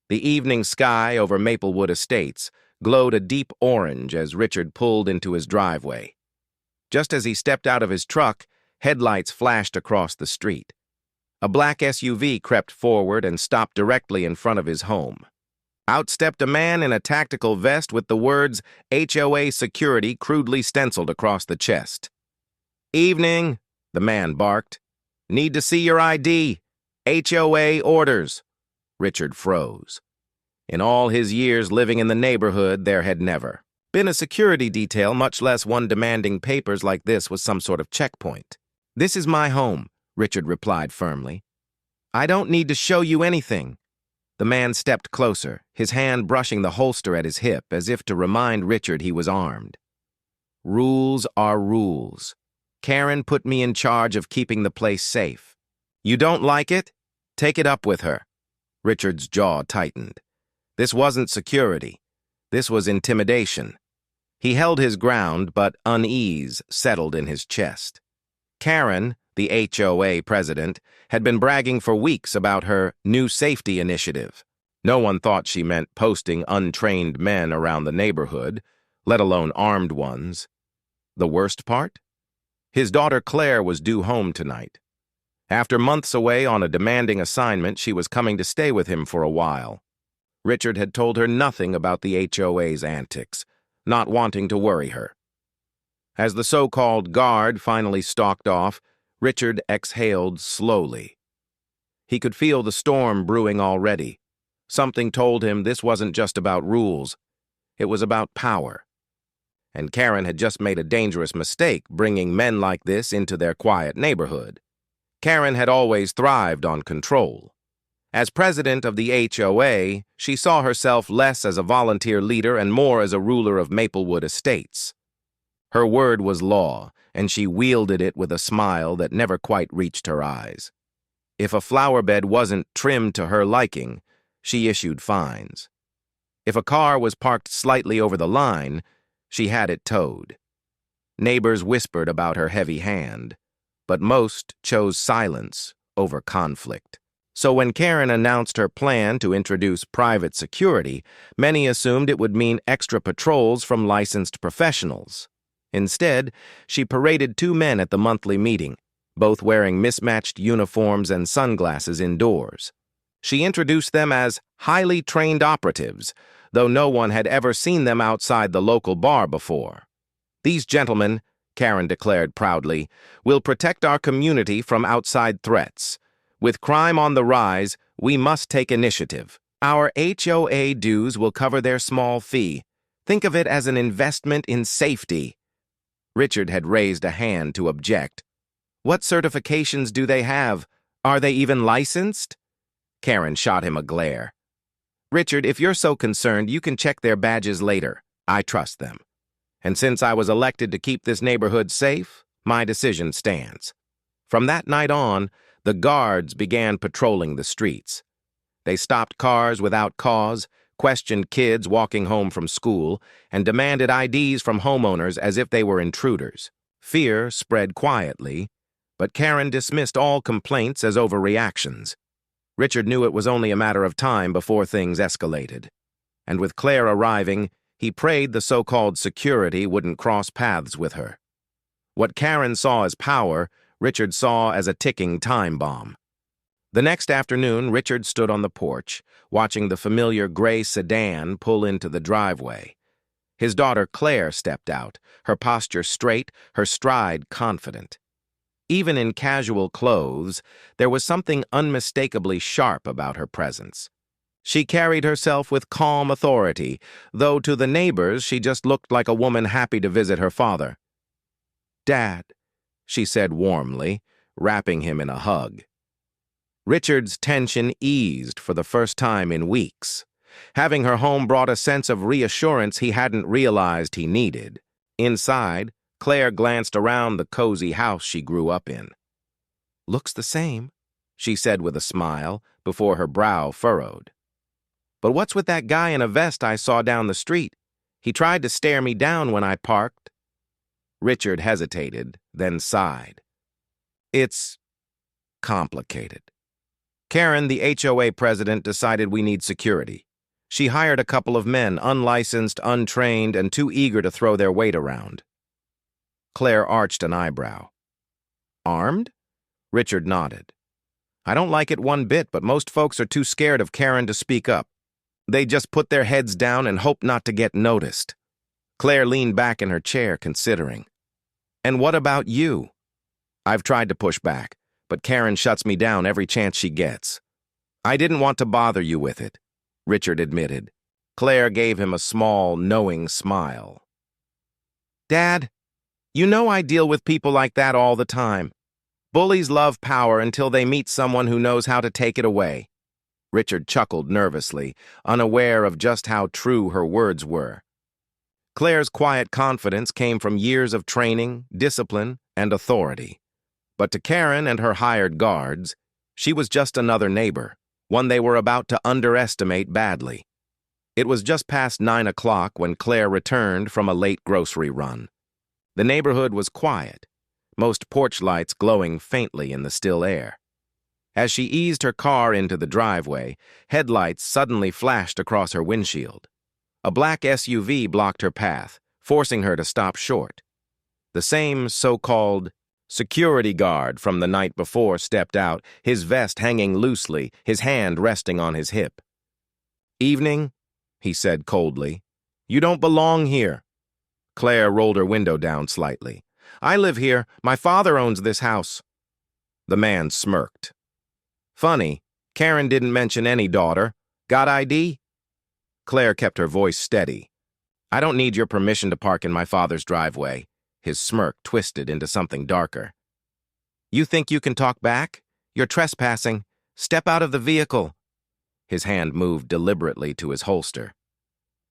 The evening sky over Maplewood Estates glowed a deep orange as Richard pulled into his driveway. Just as he stepped out of his truck, headlights flashed across the street. A black SUV crept forward and stopped directly in front of his home. Out stepped a man in a tactical vest with the words HOA Security crudely stenciled across the chest. "Evening," the man barked. "Need to see your ID. HOA orders." Richard froze. In all his years living in the neighborhood, there had never been a security detail, much less one demanding papers like this was some sort of checkpoint. "This is my home," Richard replied firmly. "I don't need to show you anything." The man stepped closer, his hand brushing the holster at his hip as if to remind Richard he was armed. "Rules are rules. Karen put me in charge of keeping the place safe. You don't like it? Take it up with her." Richard's jaw tightened. This wasn't security. This was intimidation. He held his ground, but unease settled in his chest. Karen, the HOA president, had been bragging for weeks about her new safety initiative. No one thought she meant posting untrained men around the neighborhood, let alone armed ones. The worst part? His daughter Claire was due home tonight. After months away on a demanding assignment, she was coming to stay with him for a while. Richard had told her nothing about the HOA's antics, not wanting to worry her. As the so-called guard finally stalked off, Richard exhaled slowly. He could feel the storm brewing already. Something told him this wasn't just about rules. It was about power. And Karen had just made a dangerous mistake bringing men like this into their quiet neighborhood. Karen had always thrived on control. As president of the HOA, she saw herself less as a volunteer leader and more as a ruler of Maplewood Estates. Her word was law, and she wielded it with a smile that never quite reached her eyes. If a flower bed wasn't trimmed to her liking, she issued fines. If a car was parked slightly over the line, she had it towed. Neighbors whispered about her heavy hand, but most chose silence over conflict. So when Karen announced her plan to introduce private security, many assumed it would mean extra patrols from licensed professionals. Instead, she paraded two men at the monthly meeting, both wearing mismatched uniforms and sunglasses indoors. She introduced them as highly trained operatives, though no one had ever seen them outside the local bar before. "These gentlemen," Karen declared proudly, "will protect our community from outside threats. With crime on the rise, we must take initiative. Our HOA dues will cover their small fee. Think of it as an investment in safety." Richard had raised a hand to object. "What certifications do they have? Are they even licensed?" Karen shot him a glare. "Richard, if you're so concerned, you can check their badges later. I trust them. And since I was elected to keep this neighborhood safe, my decision stands." From that night on, the guards began patrolling the streets. They stopped cars without cause, questioned kids walking home from school, and demanded IDs from homeowners as if they were intruders. Fear spread quietly, but Karen dismissed all complaints as overreactions. Richard knew it was only a matter of time before things escalated. And with Claire arriving, he prayed the so-called security wouldn't cross paths with her. What Karen saw as power, Richard saw as a ticking time bomb. The next afternoon, Richard stood on the porch, watching the familiar gray sedan pull into the driveway. His daughter Claire stepped out, her posture straight, her stride confident. Even in casual clothes, there was something unmistakably sharp about her presence. She carried herself with calm authority, though to the neighbors she just looked like a woman happy to visit her father. "Dad," she said warmly, wrapping him in a hug. Richard's tension eased for the first time in weeks. Having her home brought a sense of reassurance he hadn't realized he needed. Inside, Claire glanced around the cozy house she grew up in. "Looks the same," she said with a smile, before her brow furrowed. "But what's with that guy in a vest I saw down the street? He tried to stare me down when I parked." Richard hesitated, then sighed. "It's complicated." Karen, the HOA president, decided we need security. She hired a couple of men, unlicensed, untrained, and too eager to throw their weight around. Claire arched an eyebrow. Armed? Richard nodded. I don't like it one bit, but most folks are too scared of Karen to speak up. They just put their heads down and hope not to get noticed. Claire leaned back in her chair, considering. And what about you? I've tried to push back, but Karen shuts me down every chance she gets. I didn't want to bother you with it, Richard admitted. Claire gave him a small, knowing smile. Dad, you know I deal with people like that all the time. Bullies love power until they meet someone who knows how to take it away. Richard chuckled nervously, unaware of just how true her words were. Claire's quiet confidence came from years of training, discipline, and authority. But to Karen and her hired guards, she was just another neighbor, one they were about to underestimate badly. It was just past 9 o'clock when Claire returned from a late grocery run. The neighborhood was quiet, most porch lights glowing faintly in the still air. As she eased her car into the driveway, headlights suddenly flashed across her windshield. A black SUV blocked her path, forcing her to stop short. The same so-called security guard from the night before stepped out, his vest hanging loosely, his hand resting on his hip. "Evening," he said coldly. "You don't belong here." Claire rolled her window down slightly. "I live here. My father owns this house." The man smirked. "Funny, Karen didn't mention any daughter. Got ID?" Claire kept her voice steady. "I don't need your permission to park in my father's driveway." His smirk twisted into something darker. "You think you can talk back? You're trespassing. Step out of the vehicle." His hand moved deliberately to his holster.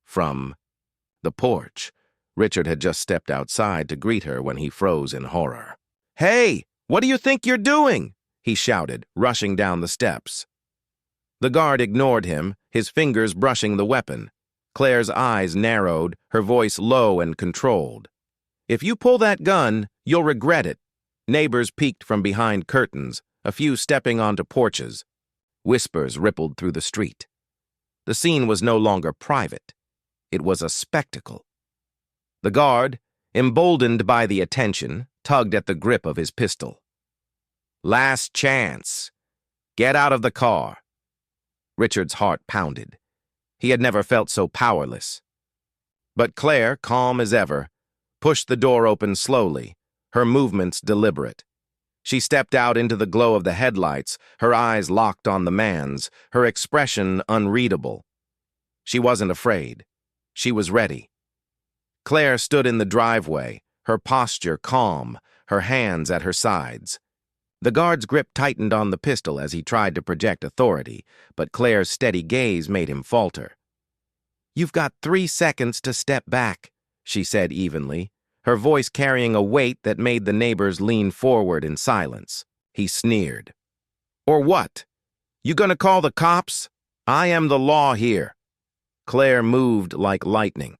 From the porch, Richard had just stepped outside to greet her when he froze in horror. "Hey, what do you think you're doing?" he shouted, rushing down the steps. The guard ignored him, his fingers brushing the weapon. Claire's eyes narrowed, her voice low and controlled. "If you pull that gun, you'll regret it." Neighbors peeked from behind curtains, a few stepping onto porches. Whispers rippled through the street. The scene was no longer private. It was a spectacle. The guard, emboldened by the attention, tugged at the grip of his pistol. "Last chance. Get out of the car." Richard's heart pounded. He had never felt so powerless. But Claire, calm as ever, pushed the door open slowly, her movements deliberate. She stepped out into the glow of the headlights, her eyes locked on the man's, her expression unreadable. She wasn't afraid. She was ready. Claire stood in the driveway, her posture calm, her hands at her sides. The guard's grip tightened on the pistol as he tried to project authority, but Claire's steady gaze made him falter. "You've got 3 seconds to step back," she said evenly, her voice carrying a weight that made the neighbors lean forward in silence. He sneered. "Or what? You gonna call the cops? I am the law here." Claire moved like lightning.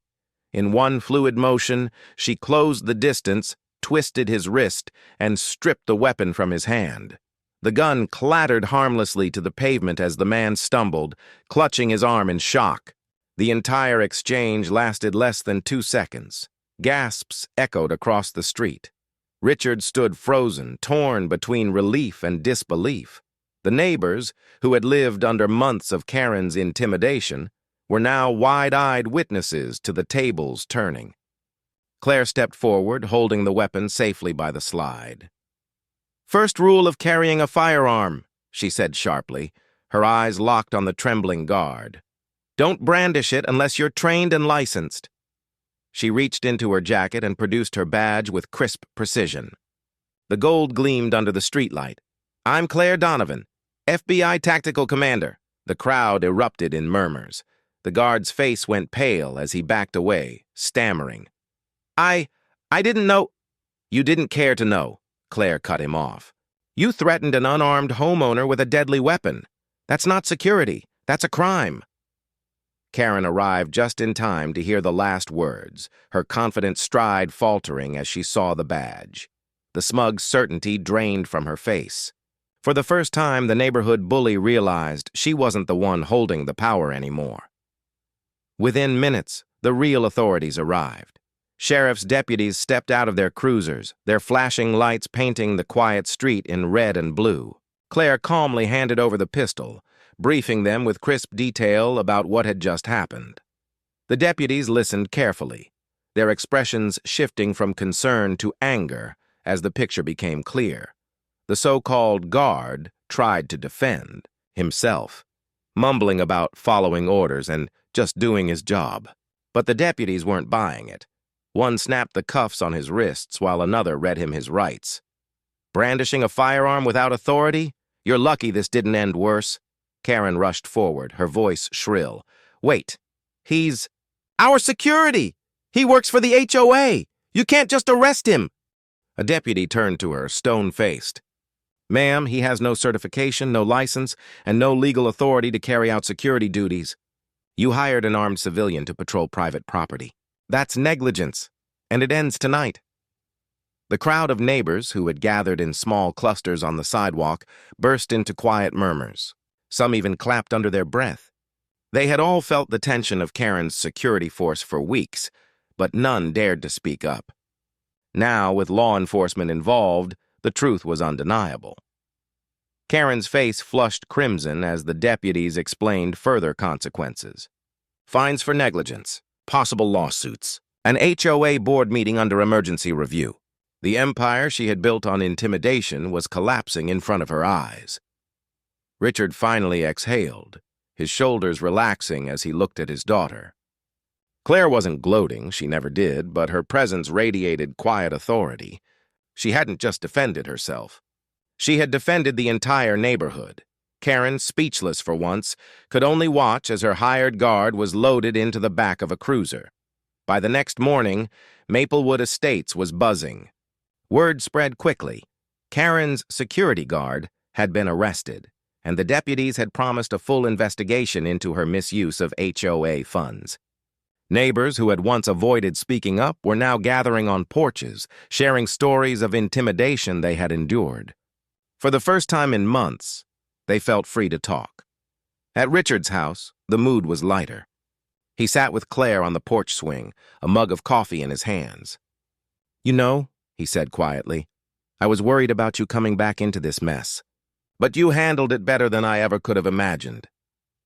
In one fluid motion, she closed the distance, twisted his wrist, and stripped the weapon from his hand. The gun clattered harmlessly to the pavement as the man stumbled, clutching his arm in shock. The entire exchange lasted less than 2 seconds. Gasps echoed across the street. Richard stood frozen, torn between relief and disbelief. The neighbors, who had lived under months of Karen's intimidation, were now wide-eyed witnesses to the tables turning. Claire stepped forward, holding the weapon safely by the slide. "First rule of carrying a firearm," she said sharply, her eyes locked on the trembling guard. "Don't brandish it unless you're trained and licensed." She reached into her jacket and produced her badge with crisp precision. The gold gleamed under the streetlight. "I'm Claire Donovan, FBI Tactical Commander." The crowd erupted in murmurs. The guard's face went pale as he backed away, stammering. I didn't know." "You didn't care to know," Claire cut him off. "You threatened an unarmed homeowner with a deadly weapon. That's not security. That's a crime." Karen arrived just in time to hear the last words, her confident stride faltering as she saw the badge. The smug certainty drained from her face. For the first time, the neighborhood bully realized she wasn't the one holding the power anymore. Within minutes, the real authorities arrived. Sheriff's deputies stepped out of their cruisers, their flashing lights painting the quiet street in red and blue. Claire calmly handed over the pistol, briefing them with crisp detail about what had just happened. The deputies listened carefully, their expressions shifting from concern to anger as the picture became clear. The so-called guard tried to defend himself, mumbling about following orders and just doing his job. But the deputies weren't buying it. One snapped the cuffs on his wrists while another read him his rights. Brandishing a firearm without authority? You're lucky this didn't end worse. Karen rushed forward, her voice shrill. Wait, he's our security! He works for the HOA! You can't just arrest him! A deputy turned to her, stone-faced. Ma'am, he has no certification, no license, and no legal authority to carry out security duties. You hired an armed civilian to patrol private property. That's negligence, and it ends tonight. The crowd of neighbors who had gathered in small clusters on the sidewalk burst into quiet murmurs. Some even clapped under their breath. They had all felt the tension of Karen's security force for weeks, but none dared to speak up. Now, with law enforcement involved, the truth was undeniable. Karen's face flushed crimson as the deputies explained further consequences. Fines for negligence, possible lawsuits, an HOA board meeting under emergency review. The empire she had built on intimidation was collapsing in front of her eyes. Richard finally exhaled, his shoulders relaxing as he looked at his daughter. Claire wasn't gloating, she never did, but her presence radiated quiet authority. She hadn't just defended herself. She had defended the entire neighborhood. Karen, speechless for once, could only watch as her hired guard was loaded into the back of a cruiser. By the next morning, Maplewood Estates was buzzing. Word spread quickly. Karen's security guard had been arrested, and the deputies had promised a full investigation into her misuse of HOA funds. Neighbors who had once avoided speaking up were now gathering on porches, sharing stories of intimidation they had endured. For the first time in months, they felt free to talk. At Richard's house, the mood was lighter. He sat with Claire on the porch swing, a mug of coffee in his hands. "You know," he said quietly, "I was worried about you coming back into this mess. But you handled it better than I ever could have imagined."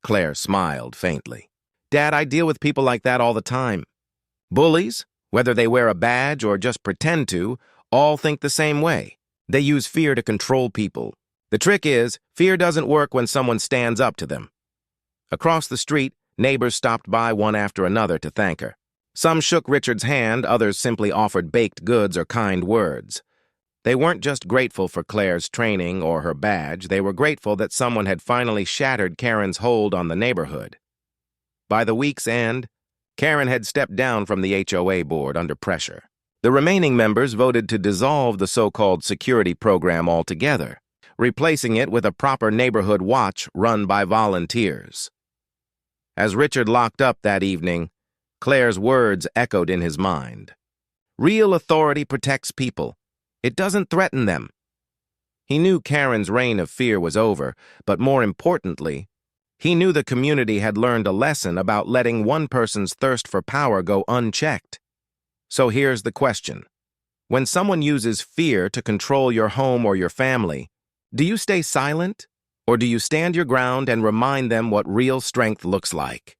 Claire smiled faintly. "Dad, I deal with people like that all the time. Bullies, whether they wear a badge or just pretend to, all think the same way. They use fear to control people. The trick is, fear doesn't work when someone stands up to them." Across the street, neighbors stopped by one after another to thank her. Some shook Richard's hand, others simply offered baked goods or kind words. They weren't just grateful for Claire's training or her badge, they were grateful that someone had finally shattered Karen's hold on the neighborhood. By the week's end, Karen had stepped down from the HOA board under pressure. The remaining members voted to dissolve the so-called security program altogether, replacing it with a proper neighborhood watch run by volunteers. As Richard locked up that evening, Claire's words echoed in his mind. Real authority protects people. It doesn't threaten them. He knew Karen's reign of fear was over, but more importantly, he knew the community had learned a lesson about letting one person's thirst for power go unchecked. So here's the question. When someone uses fear to control your home or your family, do you stay silent, or do you stand your ground and remind them what real strength looks like?